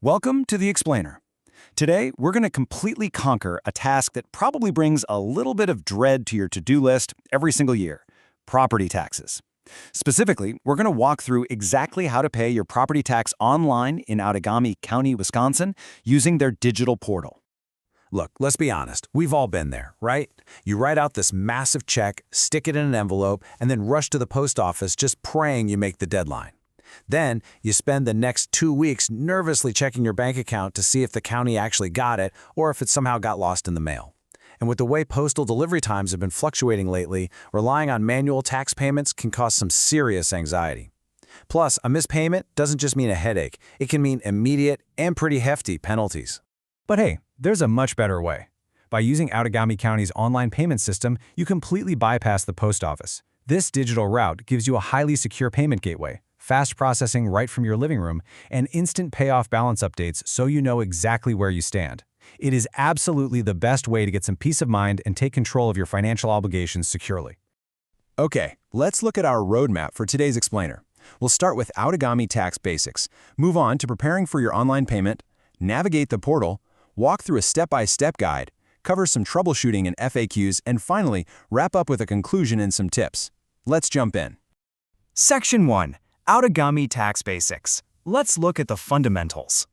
Welcome to The Explainer. Today, we're going to completely conquer a task that probably brings a little bit of dread to your to-do list every single year: property taxes. Specifically, we're going to walk through exactly how to pay your property tax online in Outagamie County, Wisconsin, using their digital portal. Look, let's be honest, we've all been there, right? You write out this massive check, stick it in an envelope, and then rush to the post office just praying you make the deadline. Then, you spend the next 2 weeks nervously checking your bank account to see if the county actually got it or if it somehow got lost in the mail. And with the way postal delivery times have been fluctuating lately, relying on manual tax payments can cause some serious anxiety. Plus, a missed payment doesn't just mean a headache, it can mean immediate and pretty hefty penalties. But hey, there's a much better way. By using Outagamie County's online payment system, you completely bypass the post office. This digital route gives you a highly secure payment gateway, fast processing right from your living room, and instant payoff balance updates so you know exactly where you stand. It is absolutely the best way to get some peace of mind and take control of your financial obligations securely. Okay, let's look at our roadmap for today's explainer. We'll start with Outagamie tax basics, move on to preparing for your online payment, navigate the portal, walk through a step-by-step guide, cover some troubleshooting and FAQs, and finally, wrap up with a conclusion and some tips. Let's jump in. Section 1. Outagamie Tax Basics. Let's look at the fundamentals.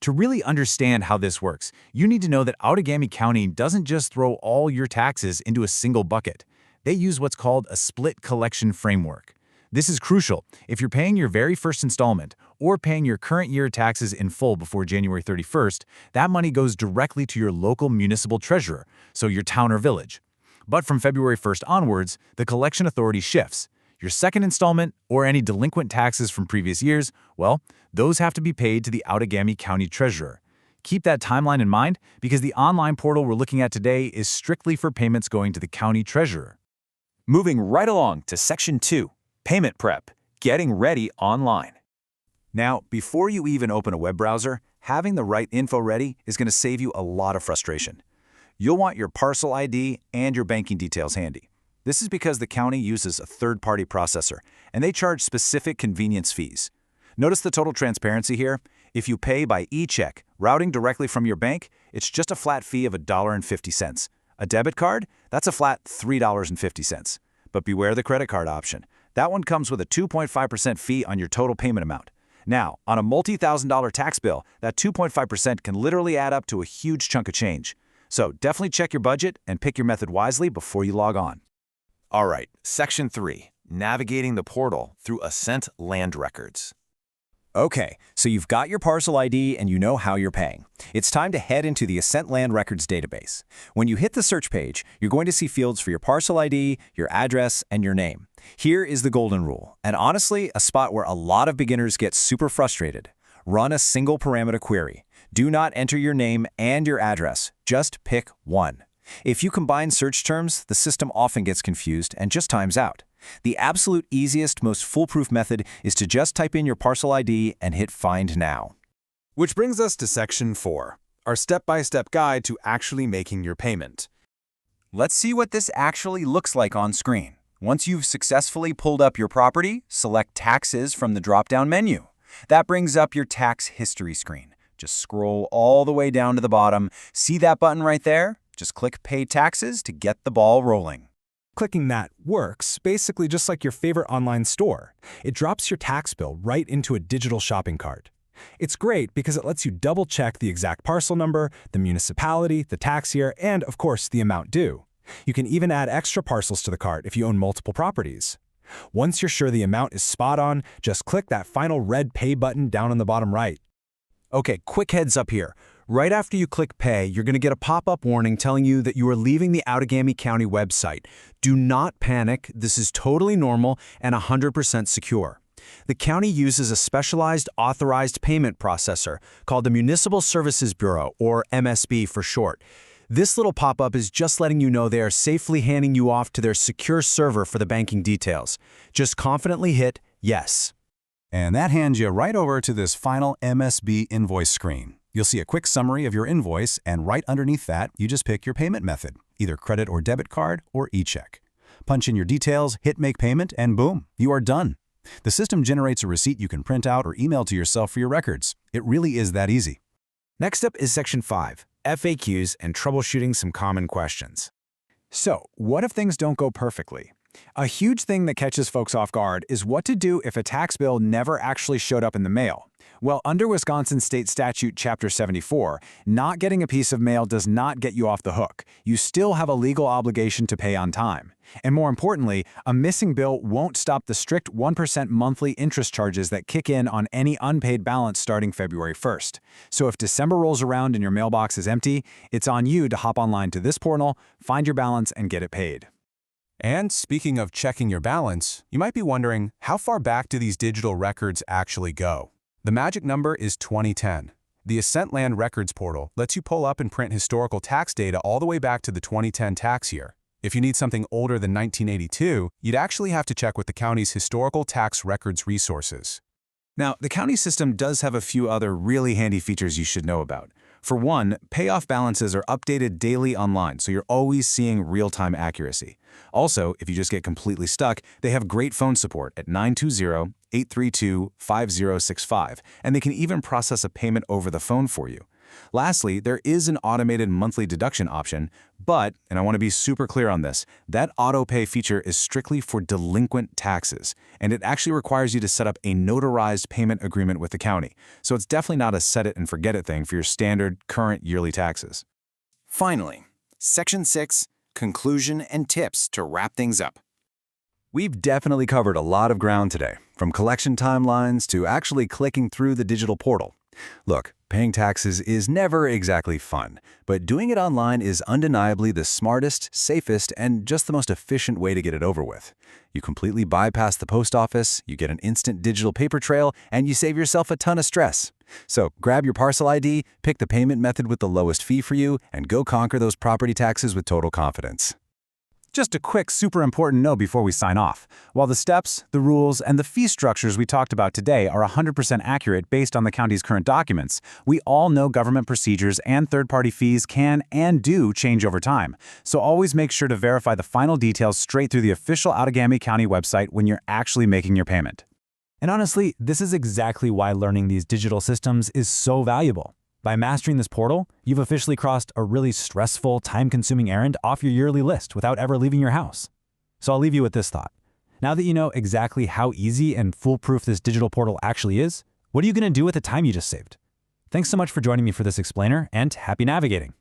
To really understand how this works, you need to know that Outagamie County doesn't just throw all your taxes into a single bucket. They use what's called a split collection framework. This is crucial if you're paying your very first installment or paying your current year taxes in full before January 31st, that money goes directly to your local municipal treasurer, so your town or village. But from February 1st onwards, the collection authority shifts. Your second installment or any delinquent taxes from previous years, well, those have to be paid to the Outagamie County Treasurer. Keep that timeline in mind because the online portal we're looking at today is strictly for payments going to the County Treasurer. Moving right along to Section 2. Payment Prep. Getting ready online. Now, before you even open a web browser, having the right info ready is going to save you a lot of frustration. You'll want your parcel ID and your banking details handy. This is because the county uses a third-party processor, and they charge specific convenience fees. Notice the total transparency here. If you pay by e-check, routing directly from your bank, it's just a flat fee of $1.50. A debit card? That's a flat $3.50. But beware the credit card option. That one comes with a 2.5% fee on your total payment amount. Now, on a multi-thousand-dollar tax bill, that 2.5% can literally add up to a huge chunk of change. So definitely check your budget and pick your method wisely before you log on. All right, Section 3, Navigating the Portal through Ascent Land Records. Okay, so you've got your parcel ID and you know how you're paying. It's time to head into the Ascent Land Records database. When you hit the search page, you're going to see fields for your parcel ID, your address, and your name. Here is the golden rule, and honestly, a spot where a lot of beginners get super frustrated. Run a single parameter query. Do not enter your name and your address. Just pick one. If you combine search terms, the system often gets confused and just times out. The absolute easiest, most foolproof method is to just type in your parcel ID and hit Find Now. Which brings us to Section 4, our step-by-step guide to actually making your payment. Let's see what this actually looks like on screen. Once you've successfully pulled up your property, select Taxes from the drop-down menu. That brings up your tax history screen. Just scroll all the way down to the bottom. See that button right there? Just click Pay Taxes to get the ball rolling. Clicking that works basically just like your favorite online store. It drops your tax bill right into a digital shopping cart. It's great because it lets you double-check the exact parcel number, the municipality, the tax year, and, of course, the amount due. You can even add extra parcels to the cart if you own multiple properties. Once you're sure the amount is spot on, just click that final red Pay button down on the bottom right. Okay, quick heads up here. Right after you click Pay, you're going to get a pop-up warning telling you that you are leaving the Outagamie County website. Do not panic. This is totally normal and 100% secure. The county uses a specialized authorized payment processor called the Municipal Services Bureau, or MSB for short. This little pop-up is just letting you know they are safely handing you off to their secure server for the banking details. Just confidently hit Yes. And that hands you right over to this final MSB invoice screen. You'll see a quick summary of your invoice, and right underneath that, you just pick your payment method, either credit or debit card or e-check. Punch in your details, hit Make Payment, and boom, you are done. The system generates a receipt you can print out or email to yourself for your records. It really is that easy. Next up is Section 5, FAQs and troubleshooting some common questions. So, what if things don't go perfectly? A huge thing that catches folks off guard is what to do if a tax bill never actually showed up in the mail. Well, under Wisconsin State Statute Chapter 74, not getting a piece of mail does not get you off the hook. You still have a legal obligation to pay on time. And more importantly, a missing bill won't stop the strict 1% monthly interest charges that kick in on any unpaid balance starting February 1st. So if December rolls around and your mailbox is empty, it's on you to hop online to this portal, find your balance, and get it paid. And speaking of checking your balance, you might be wondering, how far back do these digital records actually go? The magic number is 2010. The Ascent Land Records portal lets you pull up and print historical tax data all the way back to the 2010 tax year. If you need something older than 1982, you'd actually have to check with the county's historical tax records resources. Now, the county system does have a few other really handy features you should know about. For one, payoff balances are updated daily online, so you're always seeing real-time accuracy. Also, if you just get completely stuck, they have great phone support at 920-832-5065, and they can even process a payment over the phone for you. Lastly, there is an automated monthly deduction option, but, and I want to be super clear on this, that auto-pay feature is strictly for delinquent taxes, and it actually requires you to set up a notarized payment agreement with the county, so it's definitely not a set-it-and-forget-it thing for your standard, current yearly taxes. Finally, Section 6, Conclusion and Tips to wrap things up. We've definitely covered a lot of ground today, from collection timelines to actually clicking through the digital portal. Look, paying taxes is never exactly fun, but doing it online is undeniably the smartest, safest, and just the most efficient way to get it over with. You completely bypass the post office, you get an instant digital paper trail, and you save yourself a ton of stress. So grab your parcel ID, pick the payment method with the lowest fee for you, and go conquer those property taxes with total confidence. Just a quick, super important note before we sign off. While the steps, the rules, and the fee structures we talked about today are 100% accurate based on the county's current documents, we all know government procedures and third-party fees can and do change over time. So always make sure to verify the final details straight through the official Outagamie County website when you're actually making your payment. And honestly, this is exactly why learning these digital systems is so valuable. By mastering this portal, you've officially crossed a really stressful, time-consuming errand off your yearly list without ever leaving your house. So I'll leave you with this thought. Now that you know exactly how easy and foolproof this digital portal actually is, what are you going to do with the time you just saved? Thanks so much for joining me for this explainer, and happy navigating!